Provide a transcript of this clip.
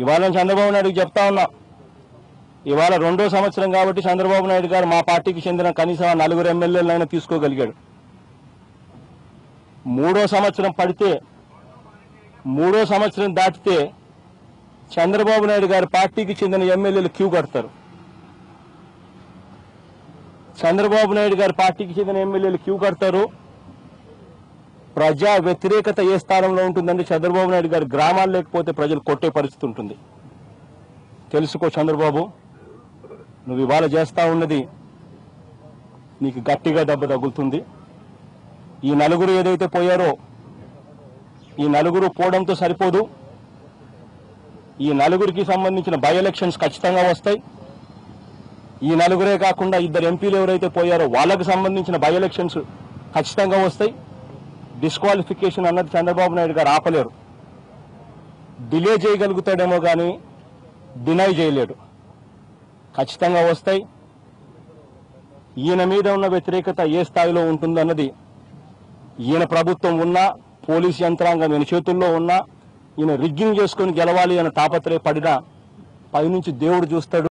ఇవాళ చంద్రబాబు నాయుడుకి చెప్తా ఉన్నా, ఇవాళ 2వ సంవత్సరం కాబట్టి చంద్రబాబు నాయుడు గారు మా పార్టీకి చెందిన కనీసం 4 ఎమ్మెల్యేలైనా తీసుకోగలిగాడు. 3వ సంవత్సరం పడితే 3వ సంవత్సరం దాటితే చంద్రబాబు నాయుడు గారి పార్టీకి చెందిన ఎమ్మెల్యేలు క్యూ కడతారు. చంద్రబాబు నాయుడు గారి పార్టీకి చెందిన ఎమ్మెల్యేలు క్యూ కడతారు. ప్రజా వ్యతిరేకత ఏ స్థానంలో ఉంటుందంటే చంద్రబాబు నాయుడు గారి గ్రామాలు లేకపోతే ప్రజలు కొట్టే పరిస్థితి ఉంటుంది. తెలుసుకో చంద్రబాబు, నువ్వు ఇవాళ చేస్తా ఉన్నది నీకు గట్టిగా దెబ్బ తగులుతుంది. ఈ 4 ఏదైతే పోయారో ఈ 4 పోవడంతో సరిపోదు. ఈ 4కి సంబంధించిన బై ఎలక్షన్స్ ఖచ్చితంగా వస్తాయి. ఈ 4 కాకుండా 2 ఎంపీలు ఎవరైతే పోయారో వాళ్ళకు సంబంధించిన బై ఎలక్షన్స్ ఖచ్చితంగా వస్తాయి. డిస్క్వాలిఫికేషన్ అన్నది చంద్రబాబు నాయుడు గారు ఆపలేరు. డిలే చేయగలుగుతాడేమో కానీ డినై చేయలేడు. ఖచ్చితంగా వస్తాయి. ఈయన మీద ఉన్న వ్యతిరేకత ఏ స్థాయిలో ఉంటుందన్నది ఈయన ప్రభుత్వం ఉన్నా, పోలీస్ యంత్రాంగం ఈయన చేతుల్లో ఉన్నా, ఈయన రిగ్గింగ్ చేసుకుని గెలవాలి అన్న తాపత్రయపడినా పైనుంచి దేవుడు చూస్తాడు.